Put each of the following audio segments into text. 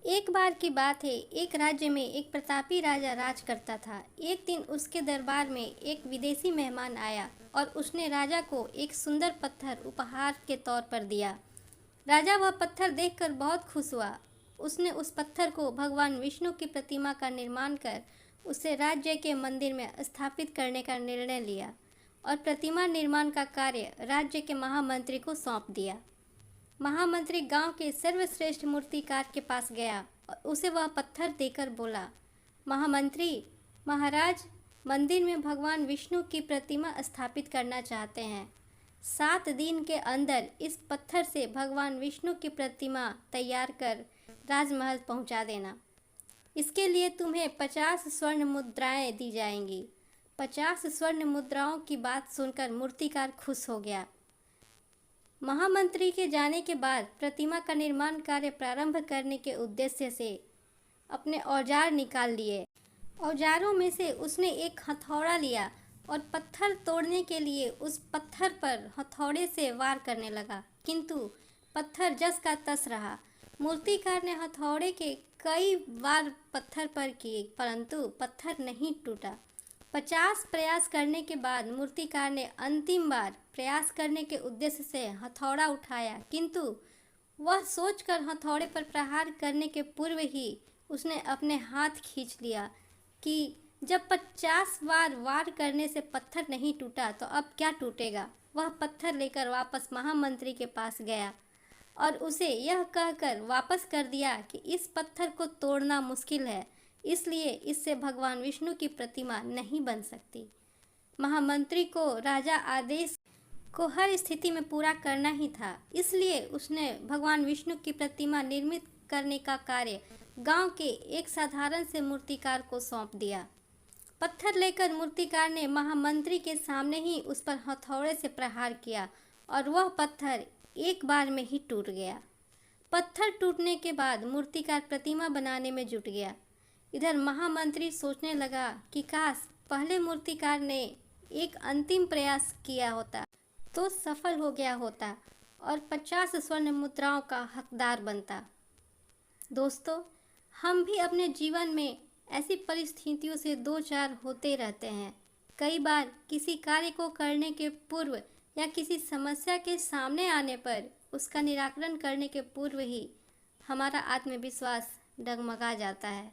एक बार की बात है, एक राज्य में एक प्रतापी राजा राज करता था। एक दिन उसके दरबार में एक विदेशी मेहमान आया और उसने राजा को एक सुंदर पत्थर उपहार के तौर पर दिया। राजा वह पत्थर देखकर बहुत खुश हुआ। उसने उस पत्थर को भगवान विष्णु की प्रतिमा का निर्माण कर उसे राज्य के मंदिर में स्थापित करने का निर्णय लिया और प्रतिमा निर्माण का कार्य राज्य के महामंत्री को सौंप दिया। महामंत्री गांव के सर्वश्रेष्ठ मूर्तिकार के पास गया और उसे वह पत्थर देकर बोला, महामंत्री महाराज, मंदिर में भगवान विष्णु की प्रतिमा स्थापित करना चाहते हैं। 7 दिन के अंदर इस पत्थर से भगवान विष्णु की प्रतिमा तैयार कर राजमहल पहुंचा देना। इसके लिए तुम्हें 50 स्वर्ण मुद्राएं दी जाएंगी। 50 स्वर्ण मुद्राओं की बात सुनकर मूर्तिकार खुश हो गया। महामंत्री के जाने के बाद प्रतिमा का निर्माण कार्य प्रारंभ करने के उद्देश्य से अपने औजार निकाल लिए। औजारों में से उसने एक हथौड़ा लिया और पत्थर तोड़ने के लिए उस पत्थर पर हथौड़े से वार करने लगा, किंतु पत्थर जस का तस रहा। मूर्तिकार ने हथौड़े के कई वार पत्थर पर किए, परंतु पत्थर नहीं टूटा। 50 प्रयास करने के बाद मूर्तिकार ने अंतिम बार प्रयास करने के उद्देश्य से हथौड़ा उठाया, किंतु वह सोचकर हथौड़े पर प्रहार करने के पूर्व ही उसने अपने हाथ खींच लिया कि जब 50 बार वार करने से पत्थर नहीं टूटा तो अब क्या टूटेगा। वह पत्थर लेकर वापस महामंत्री के पास गया और उसे यह कहकर वापस कर दिया कि इस पत्थर को तोड़ना मुश्किल है, इसलिए इससे भगवान विष्णु की प्रतिमा नहीं बन सकती। महामंत्री को राजा आदेश को हर स्थिति में पूरा करना ही था, इसलिए उसने भगवान विष्णु की प्रतिमा निर्मित करने का कार्य गांव के एक साधारण से मूर्तिकार को सौंप दिया। पत्थर लेकर मूर्तिकार ने महामंत्री के सामने ही उस पर हथौड़े से प्रहार किया और वह पत्थर एक बार में ही टूट गया। पत्थर टूटने के बाद मूर्तिकार प्रतिमा बनाने में जुट गया। इधर महामंत्री सोचने लगा कि काश पहले मूर्तिकार ने एक अंतिम प्रयास किया होता तो सफल हो गया होता और 50 स्वर्ण मुद्राओं का हकदार बनता। दोस्तों, हम भी अपने जीवन में ऐसी परिस्थितियों से दो चार होते रहते हैं। कई बार किसी कार्य को करने के पूर्व या किसी समस्या के सामने आने पर उसका निराकरण करने के पूर्व ही हमारा आत्मविश्वास डगमगा जाता है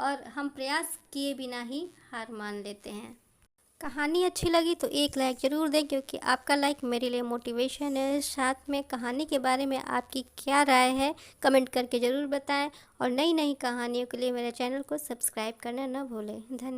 और हम प्रयास किए बिना ही हार मान लेते हैं। कहानी अच्छी लगी तो एक लाइक ज़रूर दें, क्योंकि आपका लाइक मेरे लिए मोटिवेशन है। साथ में कहानी के बारे में आपकी क्या राय है कमेंट करके ज़रूर बताएं और नई नई कहानियों के लिए मेरे चैनल को सब्सक्राइब करना न भूलें। धन्यवाद।